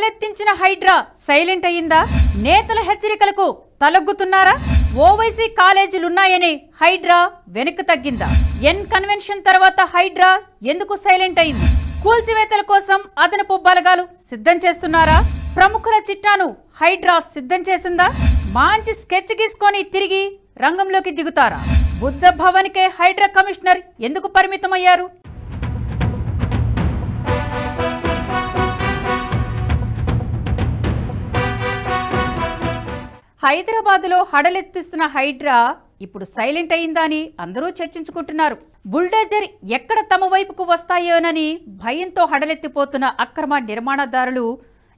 హడలెత్తించిన Hydraa silent అయ్యిందా? నేతల హెచ్చరికలకు తలొగ్గుతున్నారా? ఓవైసీ కాలేజీలున్నాయని హైడ్రా వెనక్కి తగ్గిందా? ఎన్ కన్వెన్షన్ తర్వాత హైడ్రా ఎందుకు సైలెంట్ అయింది? కూల్చివేతల కోసం అదనపు బలగాలు సిద్ధం చేస్తున్నారా? ప్రముఖుల చిట్టాను హైడ్రా సిద్ధం చేసిందా? మంచి స్కెచ్ గీసుకొని తిరిగి రంగంలోకి దిగుతారా? బుద్ధ భవన్కే హైడ్రా కమిషనర్ ఎందుకు పరిమితమయ్యారు? హైదరాబాద్లో హడలెత్తిస్తున్న హైడ్రా ఇప్పుడు సైలెంట్ అయిందా అని అందరూ చర్చించుకుంటున్నారు. బుల్డోజర్ ఎక్కడ తమ వైపుకు వస్తాయోనని భయంతో హడలెత్తిపోతున్న అక్రమ నిర్మాణదారులు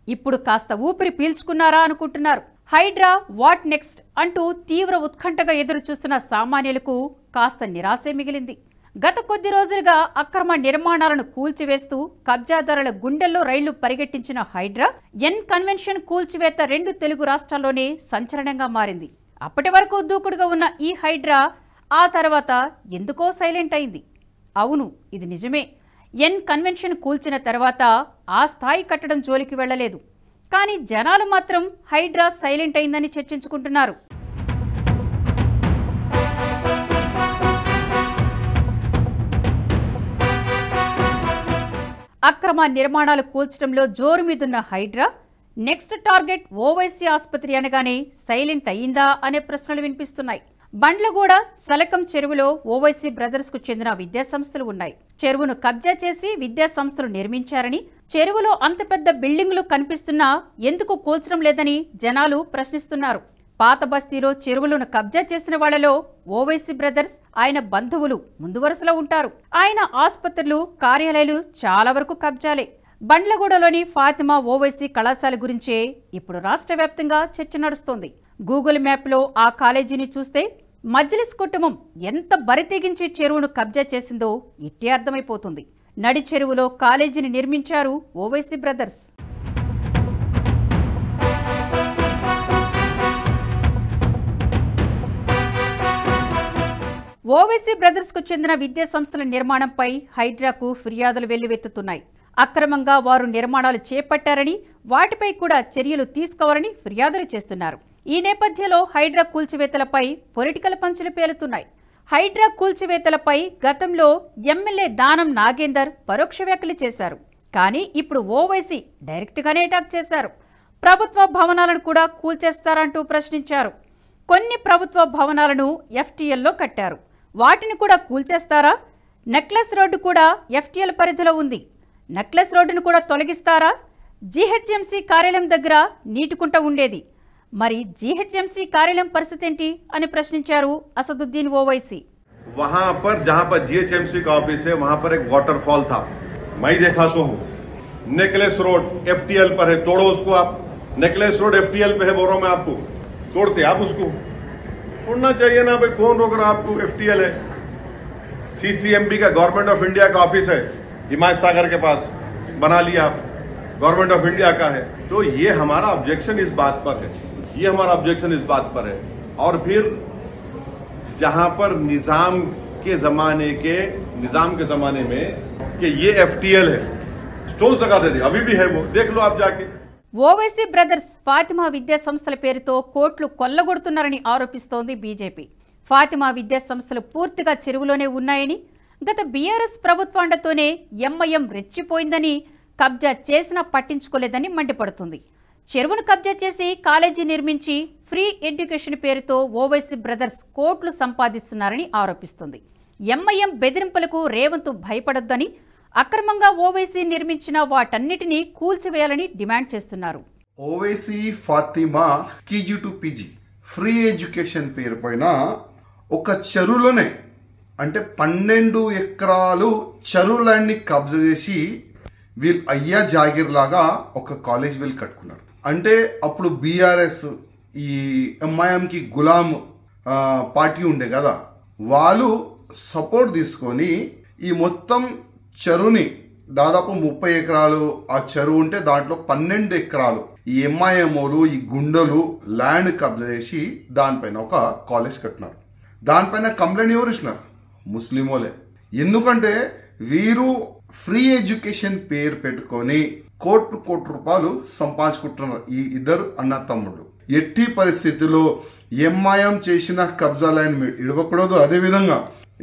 ఇప్పుడు కాస్త ఊపిరి పీల్చుకున్నారా అనుకుంటున్నారు. హైడ్రా వాట్ నెక్స్ట్ అంటూ తీవ్ర ఉత్కంఠగా ఎదురు చూస్తున్న సామాన్యులకు కాస్త నిరాశే మిగిలింది. గత కొద్ది రోజులుగా అక్రమ నిర్మాణాలను కూల్చివేస్తూ కబ్జాదారుల గుండెల్లో రైళ్లు పరిగెట్టించిన హైడ్రా ఎన్ కన్వెన్షన్ కూల్చివేత 2 తెలుగు రాష్ట్రాల్లోనే సంచలనంగా మారింది. అప్పటి వరకు దూకుడుగా ఉన్న ఈ హైడ్రా ఆ తర్వాత ఎందుకో సైలెంట్ అయింది. అవును, ఇది నిజమే. ఎన్ కన్వెన్షన్ కూల్చిన తర్వాత ఆ స్థాయి కట్టడం జోలికి వెళ్లలేదు. కానీ జనాలు మాత్రం హైడ్రా సైలెంట్ అయిందని చర్చించుకుంటున్నారు. అక్రమ నిర్మాణాలు కూల్చడంలో జోరు మీదున్న హైడ్రా నెక్స్ట్ టార్గెట్ ఓవైసీ ఆసుపత్రి అనగానే సైలెంట్ అయ్యిందా అనే ప్రశ్నలు వినిపిస్తున్నాయి. బండ్లగూడ సలకం చెరువులో ఓవైసీ బ్రదర్స్ కు చెందిన విద్యాసంస్థలు ఉన్నాయి. చెరువును కబ్జా చేసి విద్యాసంస్థలు నిర్మించారని, చెరువులో అంత పెద్ద బిల్డింగులు కనిపిస్తున్నా ఎందుకు కూల్చడం లేదని జనాలు ప్రశ్నిస్తున్నారు. పాత బస్తీలో చెరువులను కబ్జా చేసిన వాళ్లలో ఓవైసీ బ్రదర్స్, ఆయన బంధువులు ముందు వరుసలో ఉంటారు. ఆయన ఆసుపత్రులు, కార్యాలయాలు చాలా వరకు కబ్జాలే. బండ్లగూడలోని ఫాతిమా ఓవైసీ కళాశాల గురించే ఇప్పుడు రాష్ట్ర వ్యాప్తంగా చర్చ నడుస్తోంది. గూగుల్ మ్యాప్లో ఆ కాలేజీని చూస్తే మజ్లిస్ కుటుంబం ఎంత బరితెగించి చెరువును కబ్జా చేసిందో ఇట్టే అర్థమైపోతుంది. నడి చెరువులో కాలేజీని నిర్మించారు ఓవైసీ బ్రదర్స్. ఓవైసీ బ్రదర్స్ కు చెందిన విద్యా సంస్థల నిర్మాణంపై హైడ్రాకు ఫిర్యాదులు వెల్లువెత్తుతున్నాయి. అక్రమంగా వారు నిర్మాణాలు చేపట్టారని, వాటిపై కూడా చర్యలు తీసుకోవాలని ఫిర్యాదులు చేస్తున్నారు. ఈ నేపథ్యంలో హైడ్రా కూల్చివేతలపై పొలిటికల్ పంచులు పేలుతున్నాయి. హైడ్రా కూల్చివేతలపై గతంలో ఎమ్మెల్యే దానం నాగేందర్ పరోక్ష వ్యాఖ్యలు చేశారు. కానీ ఇప్పుడు ఓవైసీ డైరెక్ట్గానే అటాక్ చేశారు. ప్రభుత్వ భవనాలను కూడా కూల్చేస్తారంటూ ప్రశ్నించారు. కొన్ని ప్రభుత్వ భవనాలను ఎఫ్టీఎల్లో కట్టారు, వాటిని కూడా కూల్చేస్తారా? నెక్లెస్ రోడ్డు కూడా ఎఫ్టీఎల్ పరిధిలో ఉంది, నెక్లెస్ రోడ్డును కూడా తొలగిస్తారా? జీహెచ్ఎంసీ కార్యాలయం దగ్గర నీటికుంట ఉండేది, మరి జీహెచ్ఎంసీ కార్యాలయం పరిస్థితి ఏంటి అని ప్రశ్నించారు అసదుద్దీన్ ఓవైసీ. वहां पर जहां पर जीएचएमसी का ऑफिस है वहां पर एक वाटरफॉल था, मैं देखा सो हूं. नेकलेस रोड एफटीएल पर है, तोड़ो उसको आप. नेकलेस रोड एफटीएल पे है, बोल रहा हूं मैं आपको, तोड़ते आप उसको. तोड़ना चाहिए ना भाई, कौन रोक रहा आपको? एफटीएल है. सीसीएमबी का गवर्नमेंट ऑफ इंडिया का ऑफिस है हिमायत सागर के पास, बना लिया आप, गवर्नमेंट ऑफ इंडिया का है. तो ये हमारा ऑब्जेक्शन इस बात पर है, ये हमारा ऑब्जेक्शन इस बात पर है. और फिर जहां पर निजाम के जमाने में कि ये एफटीएल है, स्टोन्स लगा देते, अभी भी है वो, देख लो आप जाके. ఓవైసీ బ్రదర్స్ ఫాతిమా విద్యా సంస్థల పేరుతో కోట్లు కొల్లగొడుతున్నారని ఆరోపిస్తోంది బీజేపీ. ఫాతిమా విద్యా సంస్థలు పూర్తిగా చెరువులోనే ఉన్నాయని, గత బీఆర్ఎస్ ప్రభుత్వాండతోనే ఎంఐఎం రెచ్చిపోయిందని, కబ్జా చేసినా పట్టించుకోలేదని మండిపడుతుంది. చెరువును కబ్జా చేసి కాలేజీ నిర్మించి ఫ్రీ ఎడ్యుకేషన్ పేరుతో ఓవైసీ బ్రదర్స్ కోట్లు సంపాదిస్తున్నారని ఆరోపిస్తుంది. ఎంఐఎం బెదిరింపులకు రేవంత్ భయపడొద్దని, అక్రమంగా ఓవైసీ నిర్మించిన వాటన్నిటినీ కూల్చివేయాలని డిమాండ్ చేస్తున్నారు. Owaisi Fatima KG to PG free education పేరు పైన ఒక చెరువులోనే అంటే 12 ఎకరాలు చెరువులన్నీ కబ్జా చేసి వీళ్ళు అయ్యా జాగీర్ లాగా ఒక కాలేజ్ వీళ్ళు కట్టుకున్నారు. అంటే అప్పుడు బీఆర్ఎస్ ఈ ఎంఐఎంకి గులాం పార్టీ ఉండే కదా, వాళ్ళు సపోర్ట్ తీసుకొని ఈ మొత్తం చెరువుని దాదాపు 30 ఎకరాలు ఆ చెరువు ఉంటే దాంట్లో 12 ఎకరాలు ఈ ఎంఐఎంఓలు, ఈ గుండెలు ల్యాండ్ కబ్జా చేసి దానిపైన ఒక కాలేజ్ కట్టినారు. దానిపైన కంప్లైంట్ ఎవరు ఇచ్చినారు? ముస్లిమోలే. ఎందుకంటే వీరు ఫ్రీ ఎడ్యుకేషన్ పేరు పెట్టుకొని కోటి రూపాయలు సంపాదించుకుంటున్నారు ఈ ఇద్దరు అన్న తమ్ముళ్ళు. ఎట్టి పరిస్థితిలో ఎంఐఎం చేసిన కబ్జా లైన్ ఇడవకూడదు. అదేవిధంగా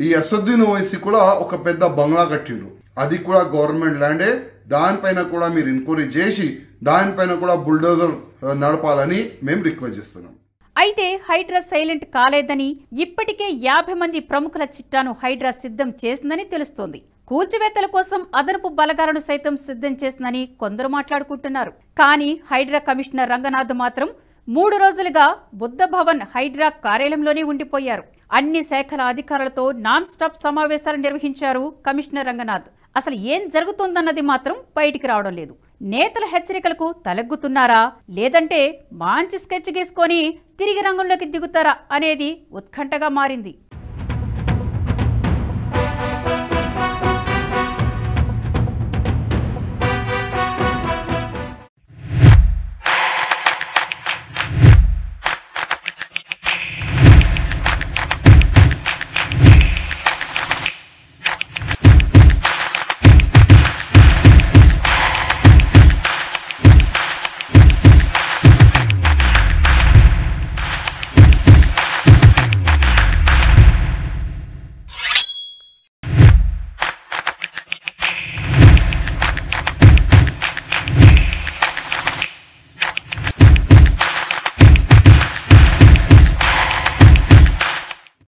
ఈ అసదుద్దీన్ ఓవైసీ కూడా ఒక పెద్ద బంగ్లా కట్టిండ్రు, అది కూడా గవర్నమెంట్ ల్యాండే. దానిపైన కూడా మీరు ఎంక్వైరీ చేసి దానిపైన కూడా బుల్డోజర్ నడపాలని మేము రిక్వెస్ట్ చేస్తున్నాం. అయితే హైడ్రా సైలెంట్ కాలేదని, ఇప్పటికే 50 మంది ప్రముఖుల చిట్టాను హైడ్రా సిద్ధం చేసిందని తెలుస్తోంది. కూల్చివేతల కోసం అదనపు బలగాలను సైతం సిద్ధం చేసిందని కొందరు మాట్లాడుకుంటున్నారు. కానీ హైడ్రా కమిషనర్ రంగనాథ్ మాత్రం 3 రోజులుగా బుద్ధ భవన్ హైడ్రా కార్యాలయంలోనే ఉండిపోయారు. అన్ని శాఖల అధికారులతో నాన్ స్టాప్ సమావేశాలు నిర్వహించారు కమిషనర్ రంగనాథ్. అసలు ఏం జరుగుతోందన్నది మాత్రం బయటికి రావడం లేదు. నేతల హెచ్చరికలకు తలగ్గుతున్నారా, లేదంటే మంచి స్కెచ్ గీసుకొని తిరిగి రంగంలోకి దిగుతారా అనేది ఉత్కంఠగా మారింది.